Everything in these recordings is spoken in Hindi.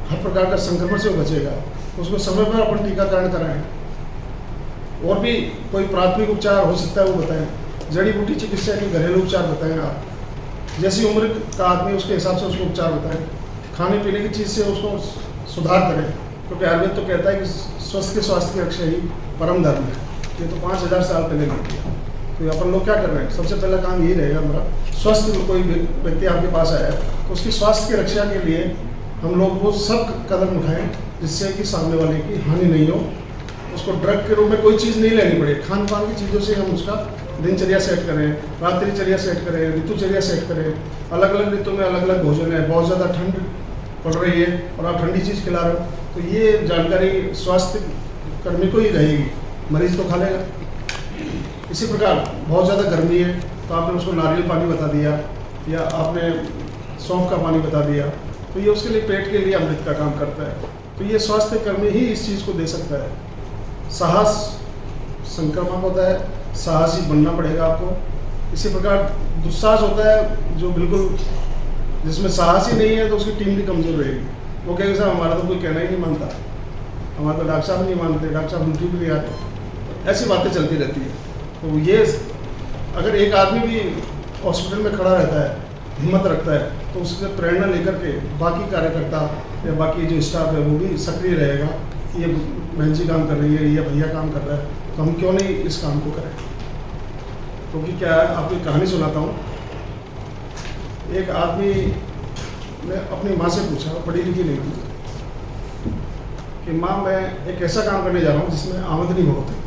हर प्रकार का संक्रमण से वो बचेगा। उसको समय पर अपन टीकाकरण कराएं। और भी कोई प्राथमिक उपचार हो सकता है वो बताएं। जड़ी बूटी चिकित्सा के घरेलू उपचार बताएं आप। जैसी उम्र का आदमी उसके हिसाब से उसको उपचार बताएं। खाने पीने की चीज़ से उसको सुधार करें, क्योंकि आयुर्वेद तो कहता है कि स्वस्थ के स्वास्थ्य की रक्षा ही परम धर्म है। ये तो 5000 साल पहले नहीं किया। तो अपन लोग क्या कर रहे हैं? सबसे पहला काम यही रहेगा हमारा, स्वस्थ कोई व्यक्ति आपके पास आया तो उसकी स्वास्थ्य की रक्षा के लिए हम लोग वो सब कदम उठाएं जिससे कि सामने वाले की हानि नहीं हो। उसको ड्रग के रूप में कोई चीज़ नहीं लेनी पड़े। खान पान की चीज़ों से हम उसका दिनचर्या सेट करें, रात्रिचर्या सेट करें, ऋतुचर्या सेट करें। अलग अलग ऋतु में अलग अलग भोजन है। बहुत ज़्यादा ठंड पड़ रही है और आप ठंडी चीज़ खिला रहे हो, तो ये जानकारी स्वास्थ्य कर्मी को ही रहेगी, मरीज तो खा लेगा। इसी प्रकार बहुत ज़्यादा गर्मी है तो आपने उसको नारियल पानी बता दिया या आपने सौंफ का पानी बता दिया, तो ये उसके लिए पेट के लिए अमृत का काम करता है। तो ये स्वास्थ्य कर्मी ही इस चीज़ को दे सकता है। साहस संक्रामक होता है, साहसी बनना पड़ेगा आपको। इसी प्रकार दुस्साहस होता है जो बिल्कुल जिसमें साहस ही नहीं है, तो उसकी टीम भी कमज़ोर रहेगी। वो कहेगा साहब हमारा तो कोई कहना ही नहीं मानता, हमारा तो डॉक्टर साहब नहीं मानते, डॉक्टर साहब ड्यूटी भी नहीं आते, ऐसी बातें चलती रहती है। तो ये अगर एक आदमी भी हॉस्पिटल में खड़ा रहता है, हिम्मत रखता है, तो उससे प्रेरणा लेकर के बाकी कार्यकर्ता या बाकी जो स्टाफ है वो भी सक्रिय रहेगा कि ये बहन जी काम कर रही है या भैया काम कर रहा है, तो हम क्यों नहीं इस काम को करें। क्योंकि क्या है, आपको एक कहानी सुनाता हूँ। एक आदमी ने अपनी माँ से पूछा, पढ़ी लिखी नहीं थी, कि माँ मैं एक ऐसा काम करने जा रहा हूँ जिसमें आमदनी बहुत है।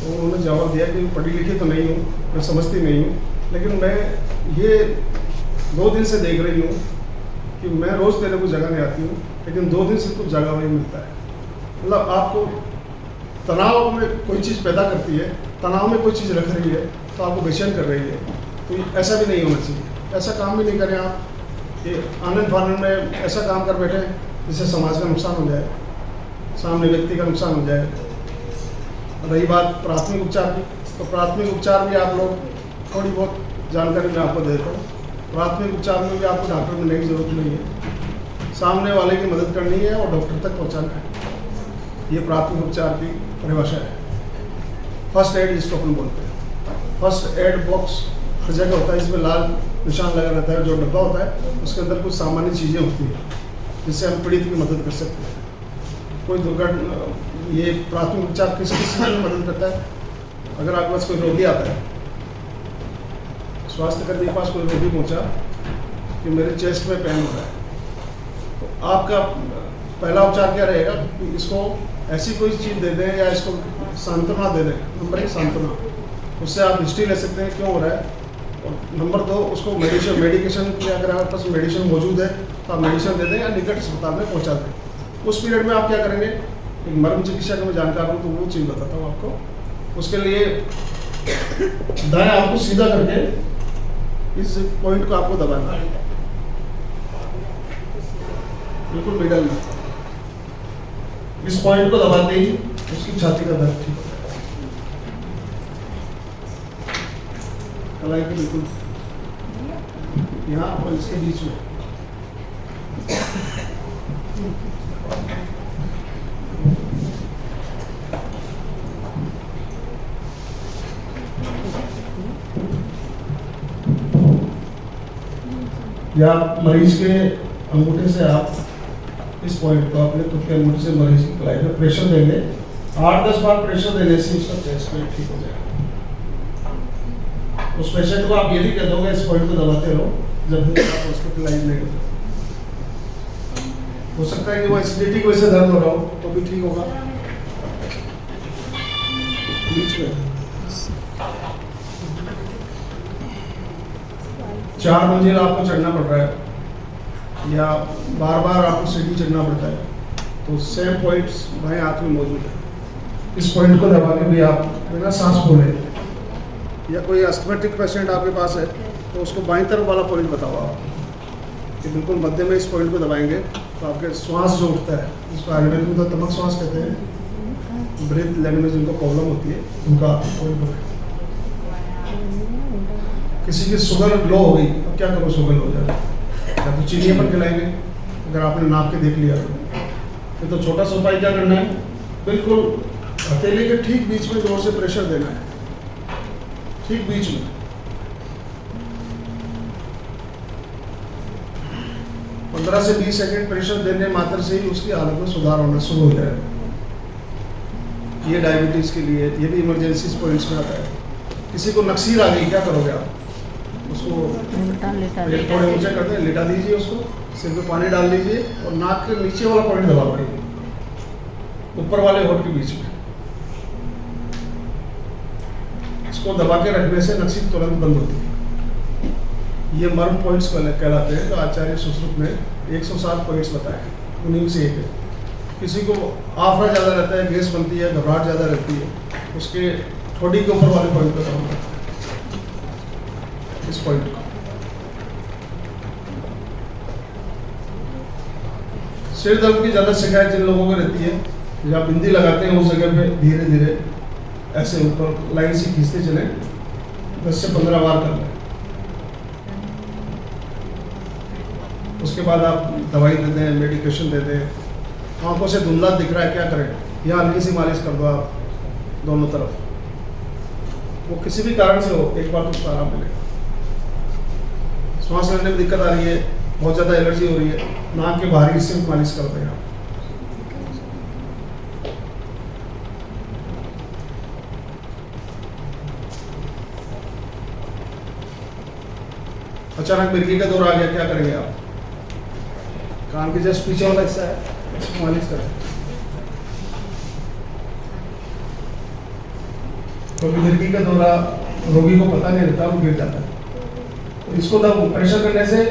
तो उन्होंने जवाब दिया कि पढ़ी लिखी तो नहीं हूँ, मैं समझती नहीं हूँ, लेकिन मैं ये 2 दिन से देख रही हूँ कि मैं रोज़ तेरे को जगह नहीं आती हूँ, लेकिन 2 दिन से कुछ जगह वही मिलता है। मतलब आपको तनाव में कोई चीज़ पैदा करती है, तनाव में कोई चीज़ रख रही है तो आपको बेचैन कर रही है। तो ऐसा भी नहीं होना चाहिए। ऐसा काम भी नहीं करें आप कि आनंद फानंद में ऐसा काम कर बैठे जिससे समाज का नुकसान हो जाए, सामने व्यक्ति का नुकसान हो जाए। रही बात प्राथमिक उपचार की, तो प्राथमिक उपचार भी आप लोग थोड़ी बहुत जानकारी मैं आपको देता हूँ। प्राथमिक उपचार में भी आपको डॉक्टर मिलने की ज़रूरत नहीं है, सामने वाले की मदद करनी है और डॉक्टर तक पहुँचाना है। ये प्राथमिक उपचार की परिभाषा है। फर्स्ट एड जिसको अपन बोलते हैं। फर्स्ट एड बॉक्स हर जगह होता है, इसमें लाल निशान लगा रहता है। जो डब्बा होता है उसके अंदर कुछ सामान्य चीज़ें होती हैं जिससे हम पीड़ित की मदद कर सकते हैं। कोई दुर्घटना, ये प्राथमिक उपचार किस किसी की मदद करता है। अगर आपके पास कोई रोगी आता है, स्वास्थ्य कर्मी के पास कोई रोगी पहुंचा कि मेरे चेस्ट में पेन हो रहा है, तो आपका पहला उपचार क्या रहेगा कि इसको ऐसी कोई चीज़ दे दें या इसको सांत्वना दे दें। नंबर 1 सांत्वना, उससे आप हिस्ट्री ले सकते हैं क्यों हो रहा है। और नंबर 2 उसको मेडिकेशन की, अगर आपके पास मेडिसिन मौजूद है तो आप मेडिसिन दे दें या निकट अस्पताल में पहुंचा दें। उस पीरियड में आप क्या करेंगे, एक मर्म चिकित्सा का मैं जानकार हूँ तो वो चीज़ बताता हूँ आपको। उसके लिए दाएं हाथ को सीधा करके इस पॉइंट को आपको दबाना है, बिल्कुल मिडल में। इस पॉइंट को दबाते ही उसकी छाती का दर्द ठीक हो जाएगा। कलाई के बिल्कुल यहाँ और इसके बीच में। या मरीज के अंगूठे से आप इस पॉइंट को अपने खुद के अंगूठे से मरीज की कलाई पर प्रेशर देंगे। 8-10 बार प्रेशर देने से उसका चेस्ट पेन ठीक हो जाएगा। उस पेशेंट को आप ये भी कह दोगे इस पॉइंट को दबाते रहो जब तक आप हॉस्पिटलाइज नहीं हो सकता है कि वो एसिडिटी की वजह से दर्द हो रहा हो तो भी ठीक होगा। बीच में 4 मंजिल आपको चढ़ना पड़ रहा है या बार बार आपको सीढ़ी चढ़ना पड़ता है, तो सेम पॉइंट्स बाएं हाथ में मौजूद है। इस पॉइंट को दबा के भी आप बिना सांस फूले, या कोई अस्थमेटिक पेशेंट आपके पास है तो उसको बाईं तरफ वाला पॉइंट बताओ आप कि बिल्कुल मध्य में इस पॉइंट को दबाएंगे तो आपके श्वास जो उठता है, इसको आयुर्वेद में तो तमक श्वास कहते हैं, ब्रीथ लेने में जिनको प्रॉब्लम होती है उनका पॉइंट होता है। किसी की शुगर लो हो गई, अब क्या करो, शुगर हो जाए या तो चीनी पर खिलाएंगे, अगर आपने नाप के देख लिया तो छोटा सा उपाय क्या करना है, बिल्कुल हथेली के ठीक बीच में जोर से प्रेशर देना है, ठीक बीच में। पंद्रह से 20 सेकेंड प्रेशर देने मात्र से ही उसकी हालत में सुधार होना शुरू हो जाएगा। ये डायबिटीज़ के लिए, ये भी इमरजेंसी पॉइंट्स में आता है। किसी को नक्सीर आ गई, क्या करोगे आप? उसको थोड़े ऊंचे करते हैं, लिटा दीजिए, उसको सिर पे पानी डाल दीजिए और नाक के नीचे वाला पॉइंट दबा पड़िए, ऊपर वाले होठ के बीच में। इसको दबा के रखने से नक्सीर तुरंत बंद होती है। ये मर्म पॉइंट्स कहलाते हैं। तो आचार्य सुश्रुत ने 107 पॉइंट्स बताए, उन्हीं से एक है। किसी को आफरा ज़्यादा रहता है, गैस बनती है, घबराहट ज़्यादा रहती है, उसके ठोड़ी के ऊपर वाले पॉइंट पर काम करता है, इस पॉइंट को। सिर दर्द की ज़्यादा शिकायत जिन लोगों को रहती है, जहाँ बिंदी लगाते हैं उस जगह पे धीरे धीरे ऐसे ऊपर लाइन से खींचते चले, 10 से 15 बार कर लें। उसके बाद आप दवाई दे दें, मेडिकेशन दे दें। आंखों से धुंधला दिख रहा है, क्या करें? यहाँ हल्की सी मालिश कर दो आप दोनों तरफ। वो किसी भी कारण से हो, एक बार तो उसको आराम मिलेगा। सांस लेने में दिक्कत आ रही है, बहुत ज़्यादा एलर्जी हो रही है, नाक के बाहरी हिस्से में मालिश करते हैं आप। अचानक मिर्गी का दौर आ गया, क्या करेंगे आप? कान के जस्ट पीछे वाला हिस्सा है, इसको मालिश करें। क्योंकि मिर्गी का दौरा रोगी को पता नहीं रहता, वो गिर जाता है। तो इसको प्रेशर करने से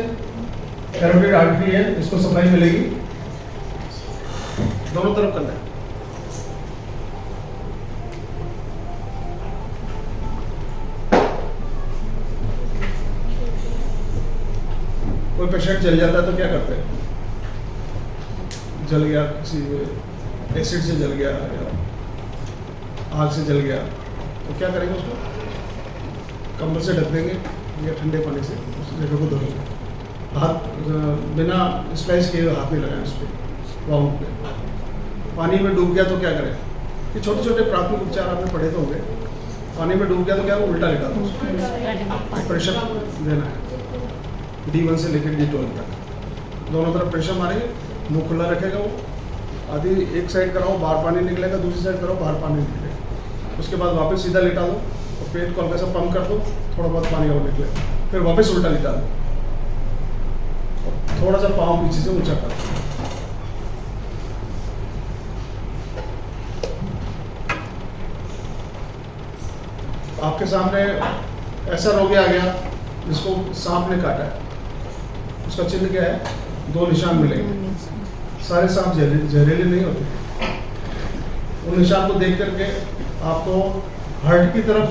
कैरोटिड आर्टरी है, इसको सप्लाई मिलेगी, दोनों तरफ करना है। कोई पेशेंट जल जाता है तो क्या करते हैं? जल गया, किसी एसिड से जल गया या आग से जल गया, तो क्या करेंगे? उसको कंबल से ढक देंगे या ठंडे पानी से उस जगह को धोएंगे। हाथ बिना स्प्लैश किए हाथ नहीं लगाएं उस पर, वाउंड पे। पानी में डूब गया तो क्या करें? ये छोटे छोटे प्राथमिक उपचार आपने पढ़े तो होंगे। पानी में डूब गया तो क्या, उल्टा लेटा दो, प्रेशर देना है, D1 से लेकर D12 तक, दोनों तरफ प्रेशर मारेंगे, मुंह खुला रखेगा वो। आधी एक साइड कराओ, बाहर पानी निकलेगा, दूसरी साइड करो, बाहर पानी निकलेगा। उसके बाद वापस सीधा लेटा दो और पेट को हल्का सा पंप कर दो, थोड़ा बहुत पानी और निकलेगा, फिर वापस उल्टा लेटा दो और थोड़ा सा पाँव पीछे से ऊंचा कर दो। आपके सामने ऐसा रोगी आ गया जिसको सांप ने काटा है, उसका चिन्ह क्या है? 2 निशान मिलेंगे। सारे सांप जहरीले नहीं होते। उन निशान को देख करके आपको हार्ट की तरफ,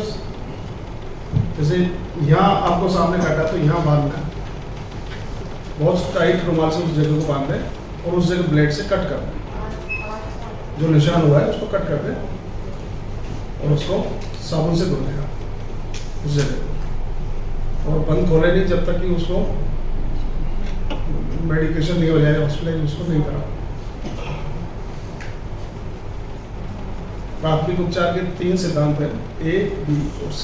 जैसे यहाँ आपको सांप ने काटा तो यहाँ बांधना है, बहुत टाइट रुमाल से उस जगह को बांध दें और उस जगह ब्लेड से कट कर दें, जो निशान हुआ है उसको कट कर दें और उसको साबुन से धो लेगा उस जगह, और बंद खोले नहीं जब तक कि उसको मेडिकेशन नहीं हो जाए, हॉस्पिटल उसको नहीं करा। प्राथमिक उपचार के 3 सिद्धांत हैं, A, B और C।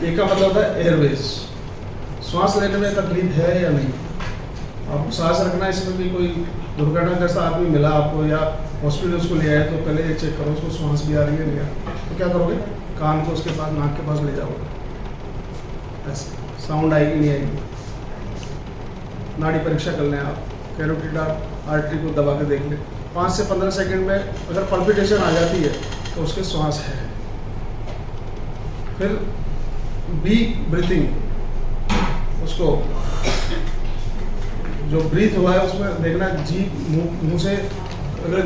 ए का मतलब होता है एयरवेज, श्वास लेने में तकलीफ है या नहीं। आपको सांस रखना है, इसमें भी कोई दुर्घटनाग्रस्त आदमी मिला आपको या हॉस्पिटल उसको ले आए तो पहले ये चेक करो उसको श्वास भी आ रही है नहीं आ रही। तो क्या करोगे? कान को उसके पास, नाक के पास ले जाओगे, ऐसे साउंड आएगी नहीं आएगी। नाड़ी परीक्षा कर लें आप, कैरोटिड आर्टरी को दबा के देख लें। 5 से 15 सेकंड में अगर पल्पिटेशन आ जाती है तो उसके श्वास है। फिर बी ब्रीथिंग, उसको जो ब्रीथ हुआ है उसमें देखना, जीभ मुंह से, अगर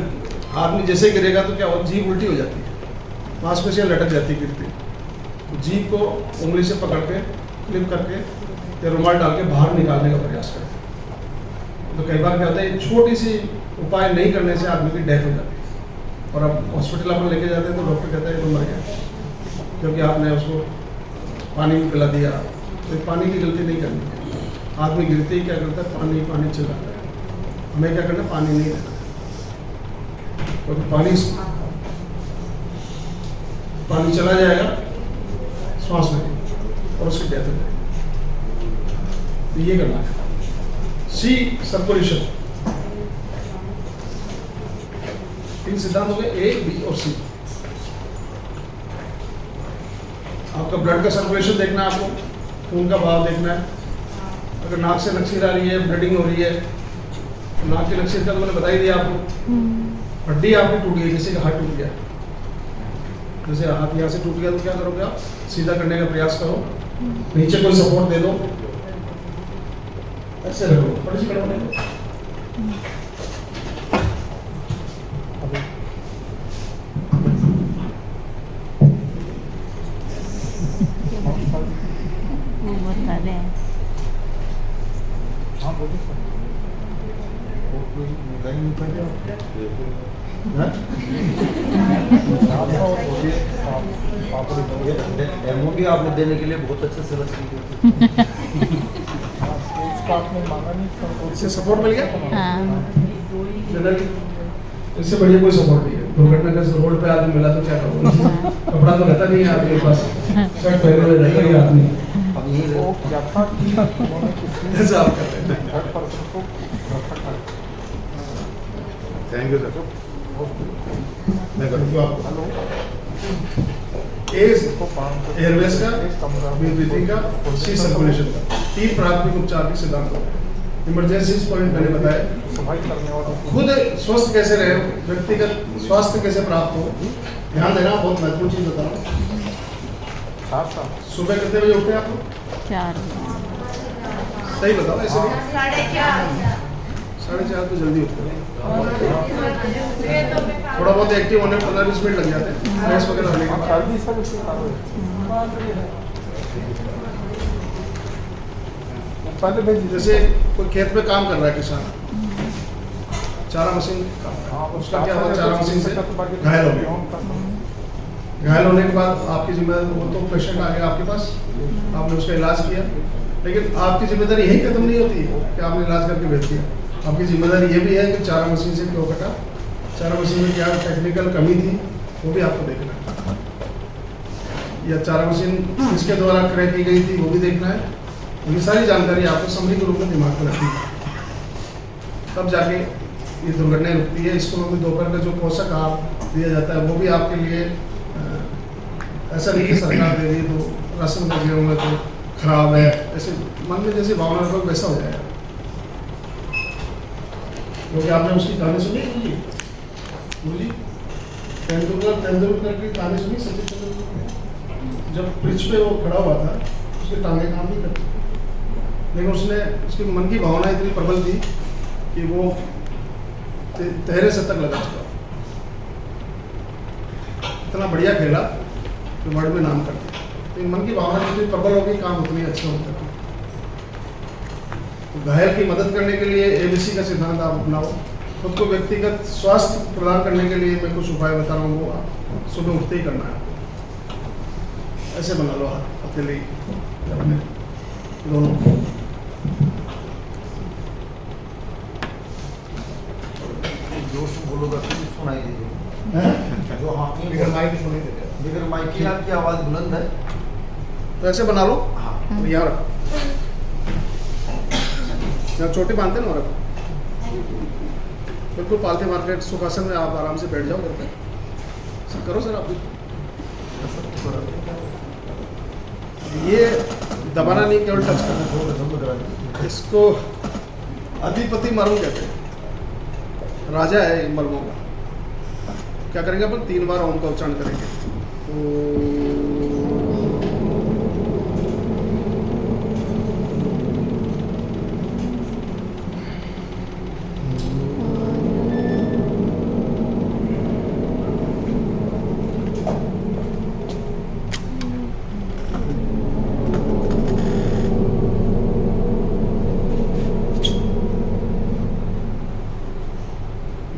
आदमी जैसे गिरेगा तो क्या हो, जीभ उल्टी हो जाती है, मांसपेशियाँ लटक जाती है गिरती। जीभ को उंगली से पकड़ के क्लिप करके या रुमाल डाल के बाहर निकालने का प्रयास करें। तो कई बार क्या होता है, छोटी सी उपाय नहीं करने से आदमी की डेथ हो जाती है, और अब हॉस्पिटल अपन लेके जाते हैं तो डॉक्टर कहता है ये तो मर गया, क्योंकि आपने उसको पानी भी पिला दिया। तो पानी की गलती नहीं करनी। आदमी गिरते ही क्या करता है, पानी पानी चिल्लाता है। हमें क्या करना, पानी नहीं देना, क्योंकि पानी चला जाएगा श्वास में और उसकी डेथ हो जाएगी। तो ये करना है। सी सर्कुलेशन, 3 सिद्धांत हो गए, ए, बी और सी। आपका ब्लड का सर्कुलेशन देखना है, आपको खून का भाव देखना है। अगर नाक से नक्सीर आ रही है, ब्लडिंग हो रही है, तो नाक की नक्सीर का तो मैंने बता ही दिया आपको। हड्डी आपकी टूट गई, किसी का हाथ टूट गया, जैसे हाथ यहाँ से टूट गया तो क्या करोगे आप, सीधा करने का प्रयास करो, नीचे कोई सपोर्ट दे दो, ऐसे रखो, थोड़ी सी करो। डेमो भी आपने देने के लिए बहुत अच्छे से इससे सपोर्ट मिल गया। हाँ। इससे बढ़िया कोई सपोर्ट नहीं है। दुर्घटना का रोड पे आदमी मिला तो क्या करोगे, कपड़ा तो रहता नहीं है आपके पास, शर्ट पहने हुए रहता है आदमी, ऐसा आप करते हैं। Thank you sir. मैं करूँगा आपको एयरवेज का, ब्रीथिंग का, सी सर्कुलेशन का, 3 प्राथमिक उपचार के सिद्धांत हो गए। इमरजेंसी पॉइंट मैंने बताया, खुद स्वस्थ कैसे रहे, व्यक्तिगत स्वास्थ्य कैसे प्राप्त हो, ध्यान देना, बहुत महत्वपूर्ण चीज बता रहा हूँ। सुबह कितने बजे उठते हैं आप लोग? 4 सही बताओ, ऐसे नहीं। 4:30 तो जल्दी उठते हैं। थोड़ा बहुत एक्टिव होने में 15-20 मिनट लग जाते हैं, फ्रेश वगैरह होने के बाद। जैसे कोई खेत में काम कर रहा है किसान, चारा मशीन का, उसका क्या हुआ, चारा मशीन से घायल हो गया। घायल होने के बाद आपकी जिम्मेदारी, वो तो पेशेंट आ गया आपके पास, आपने उसका इलाज किया, लेकिन आपकी जिम्मेदारी यही खत्म नहीं होती है कि आपने इलाज करके भेज दिया। आपकी जिम्मेदारी ये भी है कि चारा मशीन से क्यों कटा, चारा मशीन में क्या टेक्निकल कमी थी, वो भी आपको देखना है, या चारा मशीन किसके द्वारा क्रय की गई थी, वो भी देखना है। ये सारी जानकारी आपको समरी के रूप में दिमाग में रखनी है, तब जाके ये दुर्घटनाएं रुकती है। स्कूलों में दोपहर का जो पोषक आहार दिया जाता है, वो भी आपके लिए ऐसा नहीं कि सरकार दे रही तो राशन लगे होंगे तो खराब है, ऐसे मन में जैसे भावना रखो वैसा हो जाएगा। क्योंकि आपने उसकी कहानी सुनी गुरुजी, तेंदुलकर की कहानी सुनी, सचिन तेंदुलकर, जब पिच पे वो खड़ा हुआ था, उसके टांगे काम नहीं करती, लेकिन उसने, उसकी मन की भावना इतनी प्रबल थी कि वो 13 शतक लगा चुका, इतना बढ़िया खेला कि वर्ल्ड में नाम कर दिया। तो मन की भावना जितनी प्रबल होगी, काम उतनी अच्छे होते हैं। तो घायल की मदद करने के लिए ABC का सिद्धांत आप अपनाओ। खुद को व्यक्तिगत स्वास्थ्य प्रदान करने के लिए मैं कुछ उपाय बता रहा हूँ, वो आप सुबह उठते ही करना है। ऐसे बना लो हाथ अकेले ही, दोनों जोश बोलोगा तो सुनाई दीजिए। जो हाँ बिगर माइक की सुनी देगा, बिगर माइक की आपकी आवाज़ बुलंद है, तो ऐसे बना लो। हाँ और यहाँ रखो, जब चोटी बांधते ना रखो, बिल्कुल पालते मार्केट सुखासन में आप आराम से बैठ जाओ करके। सर करो सर, आप भी ये दबाना नहीं, केवल टच करना। इसको अधिपति मर्म कहते हैं, राजा है मर्मों का। क्या करेंगे अपन, 3 बार ओम का उच्चारण करेंगे।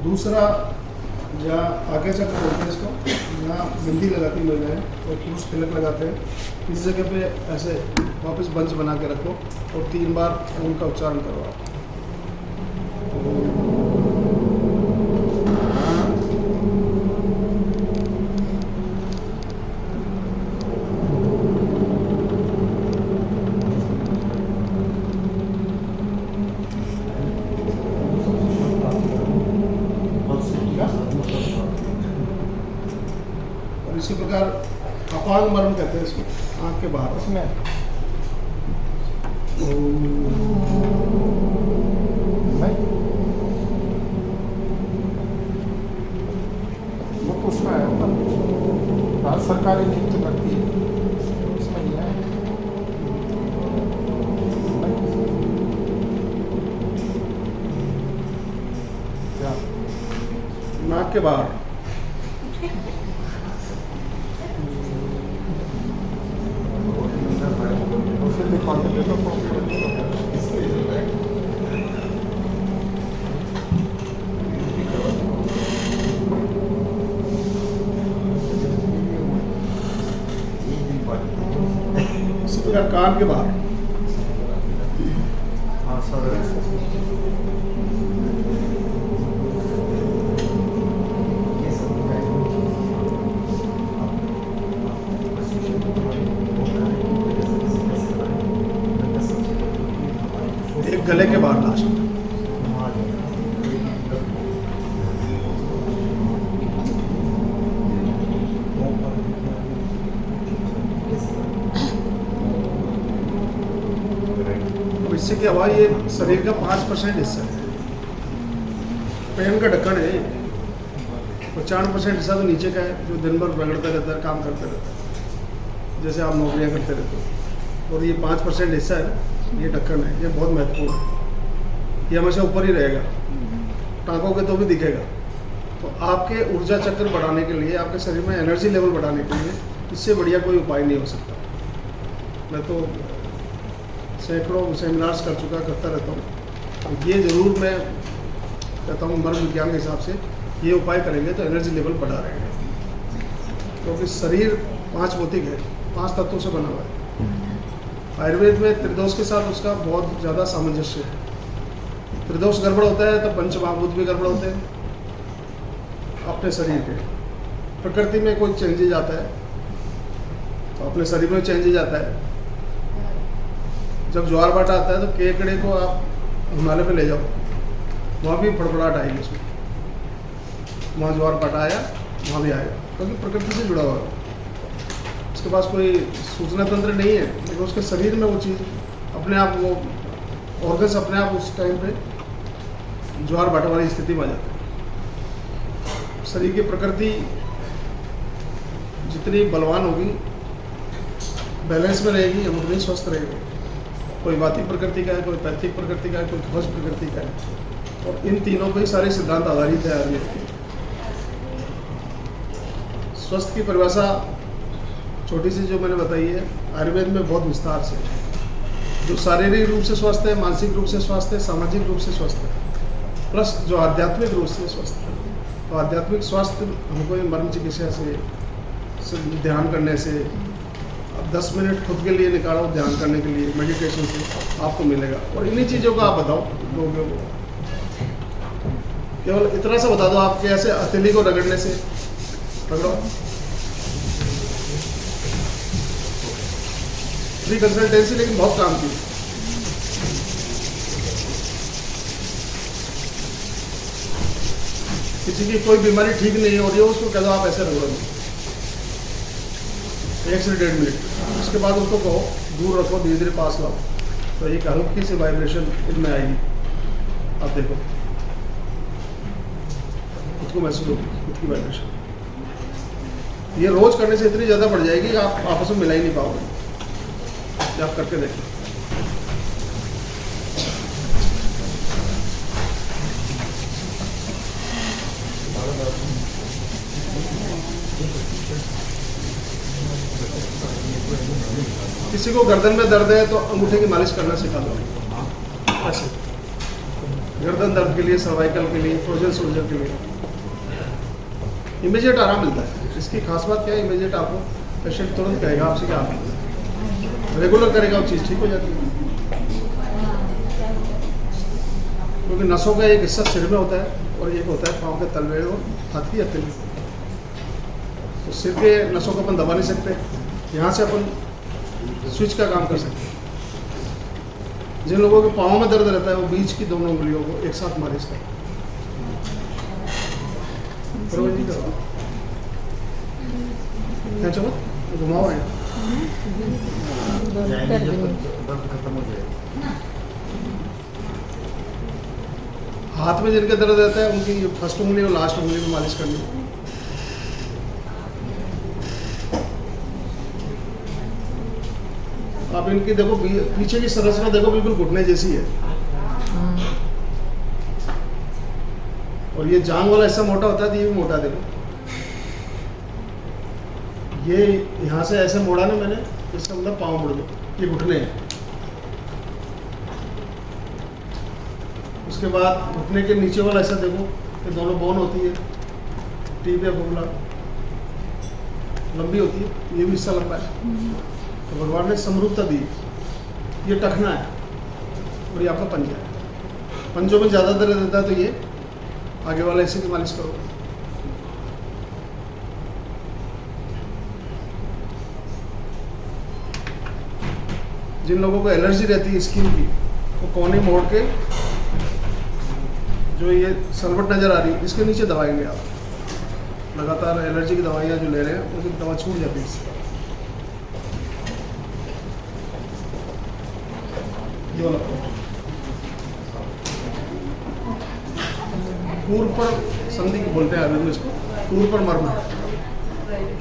दूसरा, जहाँ आगे से बोलते हैं इसको, यहाँ बिंदी लगाती महिलाएं और पुरुष तिलक लगाते हैं, इस जगह पे ऐसे वापस बंच बना के रखो और 3 बार ओम का उच्चारण करो आप। इसी प्रकार अपांग मर्म कहते हैं इसको, आँख के बाहर। उसमें वो तो उसमें है ऊपर, भारत सरकार ही नियुक्त करती है, इसमें नहीं है। क्या नाक के बाहर। उसे दिखा के देखो तो इसी प्रकार कान के बाहर। हाँ सर, एक गले के बाहर लास्ट। अब इससे क्या हुआ, ये शरीर का 5% हिस्सा है, पेन का ढक्कन है। 95% हिस्सा तो नीचे का है, जो दिन भर रगड़ता रहता है, काम करता रहता है, जैसे आप नौकरियां करते रहते हो। और ये 5% हिस्सा है, ये ढक्कन है, ये बहुत महत्वपूर्ण है। ये हमेशा ऊपर ही रहेगा, टाँगोगे तो भी दिखेगा। तो आपके ऊर्जा चक्र बढ़ाने के लिए, आपके शरीर में एनर्जी लेवल बढ़ाने के लिए इससे बढ़िया कोई उपाय नहीं हो सकता। मैं तो सैकड़ों सेमिनार्स कर चुका, करता रहता हूँ। तो ये ज़रूर मैं कहता हूँ, मर्म विज्ञान के हिसाब से ये उपाय करेंगे तो एनर्जी लेवल बढ़ा रहेगा। क्योंकि शरीर 5 भौतिक है, 5 तत्वों से बना हुआ है। आयुर्वेद में त्रिदोष के साथ उसका बहुत ज़्यादा सामंजस्य है। त्रिदोष गड़बड़ होता है तो पंचमहाभूत भी गड़बड़ होते हैं अपने शरीर के। प्रकृति में कोई चेंजेज आता है तो अपने शरीर में चेंजेज आता है। जब ज्वार भाटा आता है तो केकड़े को आप हिमालय में ले जाओ, वहाँ भी फड़फड़ाहट आएगी उसमें। वहाँ ज्वार भाटा आया, वहाँ भी आएगा, क्योंकि प्रकृति से जुड़ा हुआ है। उसके पास कोई सूचना तंत्र नहीं है, लेकिन उसके शरीर में वो चीज़ अपने आप, वो ऑर्गन्स अपने आप उस टाइम पे ज्वार भाटा वाली स्थिति में आ जाती है। शरीर की प्रकृति जितनी बलवान होगी, बैलेंस में रहेगी, हम उतनी स्वस्थ रहेंगे। कोई वाती प्रकृति का है, कोई पैथिक प्रकृति का है, कोई ध्वज प्रकृति का है। और इन तीनों पर ही सारे सिद्धांत आधारित है आयुर्वेद के। स्वस्थ की परिभाषा छोटी सी जो मैंने बताई है, आयुर्वेद में बहुत विस्तार से, जो शारीरिक रूप से स्वस्थ है, मानसिक रूप से स्वस्थ है, सामाजिक रूप से स्वस्थ है, प्लस जो आध्यात्मिक रूप से स्वस्थ है। तो आध्यात्मिक स्वास्थ्य हमको ये मर्म चिकित्सा से ध्यान करने से, अब 10 मिनट खुद के लिए निकालो ध्यान करने के लिए, मेडिटेशन से आपको मिलेगा। और इन्हीं चीज़ों को आप बताओ लोगों को, केवल इतना सा बता दो आप कि ऐसे हथेली को रगड़ने से रगड़ो। फ्री कंसल्टेंसी लेकिन बहुत काम की। किसी की कोई बीमारी ठीक नहीं हो रही हो, उसको कह दो आप ऐसे रगड़ो 1 से 1.5 मिनट। उसके बाद उसको कहो दूर रखो, धीरे धीरे पास लाओ, तो एक हल्की सी वाइब्रेशन इनमें आएगी। आप देखो खुद को महसूस होगी, खुद की वाइब्रेशन। ये रोज करने से इतनी ज़्यादा बढ़ जाएगी कि आप आपस में मिला ही नहीं पाओगे। आप करके देखिए। किसी को गर्दन में दर्द है तो अंगूठे की मालिश करना सिखा दो। ऐसे गर्दन दर्द के लिए, सर्वाइकल के लिए, फ्रोजन सोल्जर के लिए इमीडिएट आराम मिलता है। इसकी खास बात क्या है, इमीडिएट आपको पेशेंट तुरंत कहेगा आपसे क्या आप रेगुलर करेगा, वो चीज़ ठीक हो जाती है। क्योंकि नसों का एक हिस्सा सिर में होता है और एक होता है पाँव के तलवे और हाथ की हथेली। तो सिर के नसों को अपन दबा नहीं सकते, यहाँ से अपन स्विच का काम कर सकते हैं। जिन लोगों के पाँव में दर्द रहता है वो बीच की दोनों उंगलियों को एक साथ मालिश करें। क्या चलो घुमाओ है जाएंगे जब दर्द खत्म हो जाएगा। हाथ में जिनके दर्द रहता है उनकी फर्स्ट उंगली और लास्ट उंगली में मालिश करनी। आप इनकी देखो पीछे की संरचना देखो बिल्कुल घुटने जैसी है और ये जांग वाला हिस्सा मोटा होता है तो ये भी मोटा है, देखो ये यहाँ से ऐसे मोड़ा ना मैंने, इसका मतलब पाँव मुड़ गए, ये घुटने हैं। उसके बाद घुटने के नीचे वाला हिस्सा देखो, ये दोनों बोन होती है, टीप या बुमला लंबी होती है, ये भी हिस्सा लंबा है। तो भगवान ने समरूपता दी। ये टखना है और ये आपका पंजा है। पंजों में ज़्यादा दर्द रहता है तो ये आगे वाला हिस्से की मालिश करो। जिन लोगों को एलर्जी रहती है स्किन की, वो कोने मोड़ के जो ये सलवट नज़र आ रही है इसके नीचे दबाएंगे आप। लगातार एलर्जी की दवाइयाँ जो ले रहे हैं उनकी दवा छूट जाती है इससे। ये वाला पूर्व पर संधि को बोलते हैं आयुर्वेद में इसको, पूर्व पर मर्म।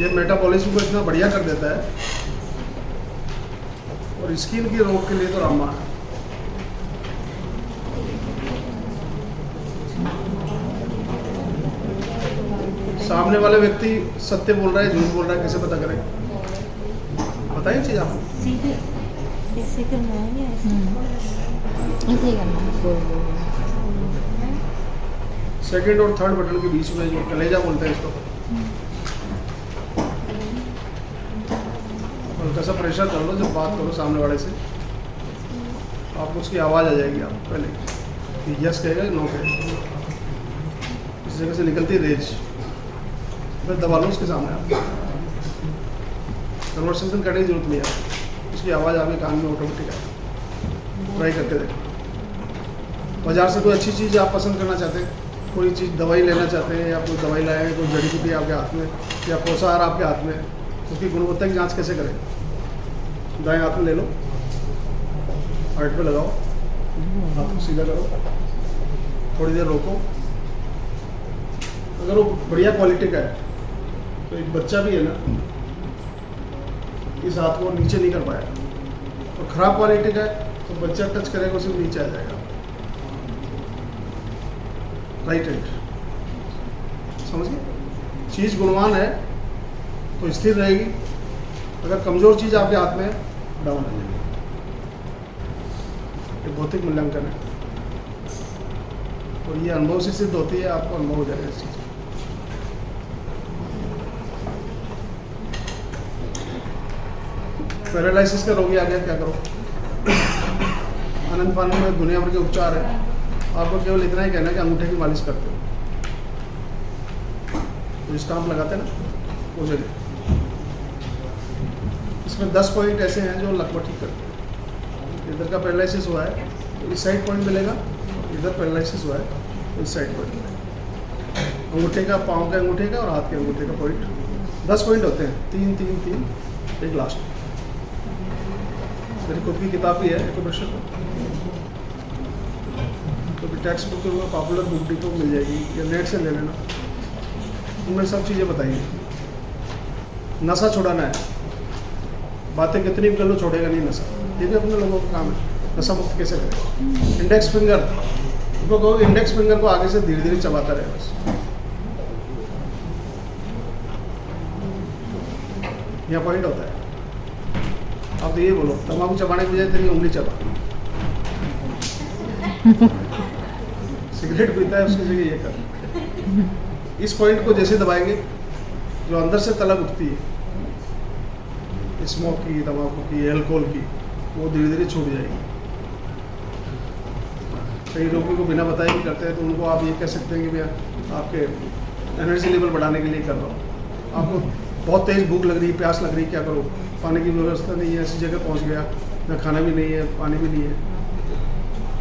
ये मेटाबॉलिज्म को इतना बढ़िया कर देता है और स्किन के रोग के लिए तो रामबाण है। सामने वाले व्यक्ति सत्य बोल रहा है झूठ बोल रहा है कैसे पता करें? बताइए चीज आप। सीधे ऐसे करना है या ऐसे करना है? सेकंड और थर्ड बटन के बीच में जो कलेजा बोलते हैं इसको, हल्का सा प्रेशर कर लो जब बात करो सामने वाले से, आपको उसकी आवाज़ आ जाएगी। आप पहले कि यस कहेगा नो कहेगा, इस जगह से निकलती है रेज, फिर दबा लो उसके सामने। आप कन्वर्सेशन करने की जरूरत नहीं है, उसकी आवाज़ आपके कान में ऑटोमेटिक है। ट्राई करके देखो। बाजार से कोई अच्छी चीज़ आप पसंद करना चाहते हैं, कोई चीज़ दवाई लेना चाहते हैं या कोई दवाई लाए हैं, कोई जड़ी बूटी आपके हाथ में या पोषाहार आपके हाथ में, उसकी गुणवत्ता की जांच कैसे करें? दाएं हाथ में ले लो, हार्ट पे लगाओ, हाथ को सीधा करो, थोड़ी देर रोको। अगर वो बढ़िया क्वालिटी का है तो एक बच्चा भी है ना, इस हाथ को नीचे नहीं कर पाया, और ख़राब क्वालिटी का है तो बच्चा टच करेगा उसे नीचे आ जाएगा। राइट हैंड, समझ गए? चीज़ गुणवान है तो स्थिर रहेगी, अगर कमज़ोर चीज़ आपके हाथ में है डाउन हो जाएगी। ये भौतिक मूल्यांकन है और ये अनुभव से सिद्ध होती है, आपको अनुभव हो जाएगा इस चीज़। पैरालिसिस का रोगी आ गया, क्या करो? आनंद पानी में दुनिया भर के उपचार है, आपको केवल इतना ही कहना है कि अंगूठे की मालिश करते हो, तो स्टाम्प लगाते हैं ना वो जगह। इसमें 10 पॉइंट ऐसे हैं जो लगभग ठीक करते हैं। इधर का पैरालिसिस हुआ है तो इस साइड पॉइंट मिलेगा, इधर पैरालिसिस हुआ है तो इस साइड पॉइंट मिलेगा। अंगूठे का, पाँव के अंगूठे का और हाथ के अंगूठे का पॉइंट, 10 पॉइंट होते हैं, 3 3 3, एक लास्ट। मेरी खुद की किताब भी है एक्यूप्रेशर, तो टेक्स्ट बुक में पॉपुलर बुक डिपो मिल जाएगी या नेट से ले लेना, उनमें सब चीज़ें बताइए। नशा छुड़ाना है, बातें कितनी भी कर लो छोड़ेगा नहीं नशा, ये भी अपने लोगों का काम है। नशा मुक्त कैसे करें? इंडेक्स फिंगर, उनको कहो इंडेक्स फिंगर को आगे से धीरे धीरे चबाता रहे बस। यहाँ पॉइंट होता है, आप तो ये बोलो तम्बाकू चबाने की बजाय तेरी उंगली चबा। सिगरेट पीता है उसकी जगह ये कर। इस पॉइंट को जैसे दबाएंगे जो अंदर से तलब उठती है स्मोक की, तम्बाकू की, एल्कोहल की, वो धीरे धीरे छूट जाएगी। कई रोगी को बिना बताए भी करते हैं तो उनको आप ये कह सकते हैं कि भैया आपके एनर्जी लेवल बढ़ाने के लिए कर रहा हूँ, आपको बहुत तेज़ भूख लग रही है, प्यास लग रही है, क्या करो? पानी की व्यवस्था नहीं है, ऐसी जगह पहुँच गया ना, खाना भी नहीं है, पानी भी नहीं है,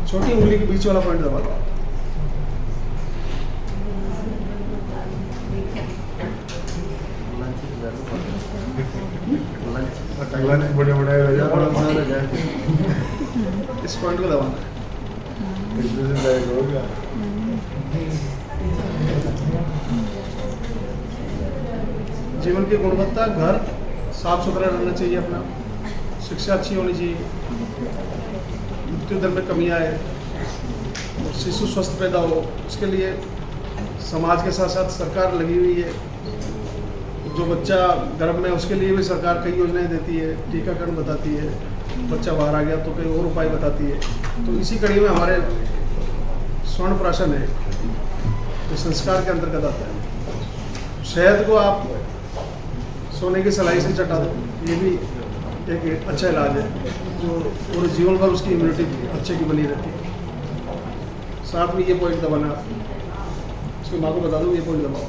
छोटी उंगली के बीच वाला पॉइंट दबा लो। अगला दिन बड़े बड़े रह जाए बड़ा बड़ा रह जाए इस पॉइंट को दबाना है। एक दूसरे जाएगा होगा जीवन की गुणवत्ता, घर साफ सुथरा रहना चाहिए, अपना शिक्षा अच्छी होनी चाहिए, मृत्यु दर में कमी आए और शिशु स्वस्थ पैदा हो, उसके लिए समाज के साथ साथ सरकार लगी हुई है। जो बच्चा गर्भ में उसके लिए भी सरकार कई योजनाएं देती है, टीकाकरण बताती है, बच्चा बाहर आ गया तो कई और उपाय बताती है। तो इसी कड़ी में हमारे स्वर्ण प्राशन है जो संस्कार के अंतर्गत आता है। शहद को आप सोने की सलाई से चटा दो, ये भी एक अच्छा इलाज है जो पूरे जीवन भर उसकी इम्यूनिटी अच्छे की बनी रहती है। साथ में ये पॉइंट दबाना, उसकी माँ को बता दो ये पॉइंट दबाओ।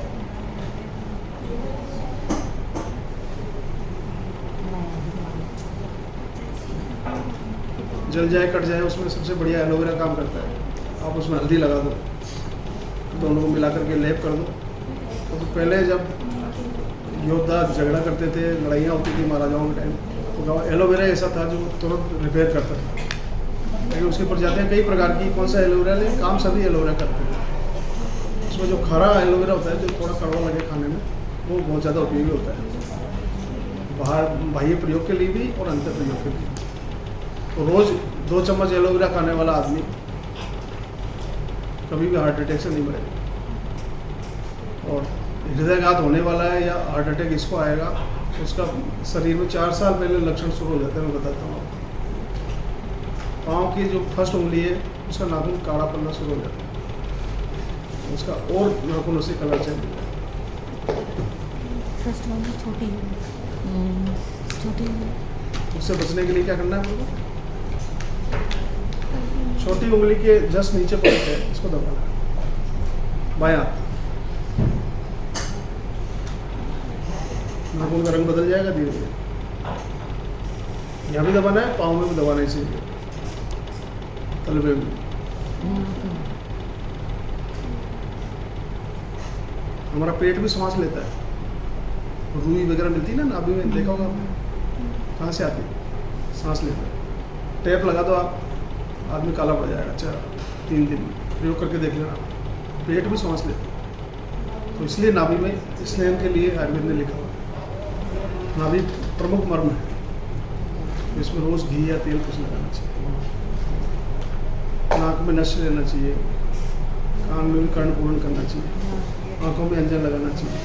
जल जाए कट जाए उसमें सबसे बढ़िया एलोवेरा काम करता है। आप उसमें हल्दी लगा दो, दोनों को मिला करके लेप कर दो। तो पहले जब योद्धा झगड़ा करते थे, लड़ाइयाँ होती थी महाराजाओं के टाइम, तो एलोवेरा ऐसा था जो तुरंत रिपेयर करता था। लेकिन उसकी प्रजातियाँ कई प्रकार की, कौन सा एलोवेरा ले, काम सभी एलोवेरा करते हैं। उसमें जो खरा एलोवेरा होता है, जो थोड़ा कड़वा लगे खाने में, वो बहुत ज़्यादा उपयोगी होता है, बाह्य प्रयोग के लिए भी और अंतर प्रयोग के लिए। तो रोज़ 2 चम्मच एलोवेरा खाने वाला आदमी कभी भी हार्ट अटैक से नहीं मरेगा। और हृदयघात होने वाला है या हार्ट अटैक इसको आएगा, तो उसका शरीर में 4 साल पहले लक्षण शुरू हो जाते हैं। मैं बताता हूँ आपको, पाँव की जो फर्स्ट उंगली है उसका नाखून काला पड़ना शुरू हो जाता है, उसका और नाखूनों से कलर चेंज हो जाता है। फर्स्ट वाली छोटी छोटी उससे बचने के लिए क्या करना है आपको? छोटी उंगली के जस्ट नीचे पॉइंट है, इसको दबाना है, बायां। नाखून का रंग बदल जाएगा धीरे धीरे। यहाँ भी दबाना है, पाँव में भी दबाना है, इसीलिए तलवे में। हमारा पेट भी सांस लेता है, रुई वगैरह मिलती है ना नाभि में, देखा होगा आपने, कहाँ से आती है, सांस लेता है। टेप लगा दो आप, आदमी काला पड़ जाएगा। अच्छा 3 दिन प्रयोग करके देख लेना, पेट भी सांस लेता है। तो इसलिए नाभि में स्नेहन के लिए आयुर्वेद ने लिखा हुआ है, नाभि प्रमुख मर्म है, तो इसमें रोज़ घी या तेल कुछ लगाना चाहिए। नाक में नश लेना चाहिए, कान में भी कर्ण पूर्ण करना चाहिए, आँखों में अंजन लगाना चाहिए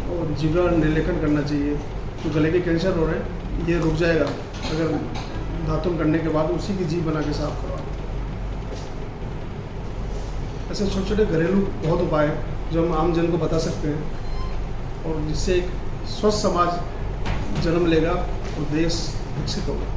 और जिगर निलेखन करना चाहिए। तो गले के कैंसर हो रहे हैं, ये रुक जाएगा अगर दातुन करने के बाद उसी की जीभ बना के साफ करवा। ऐसे छोटे छोटे घरेलू बहुत उपाय हैं जो हम आम जन को बता सकते हैं और जिससे एक स्वस्थ समाज जन्म लेगा और देश विकसित होगा।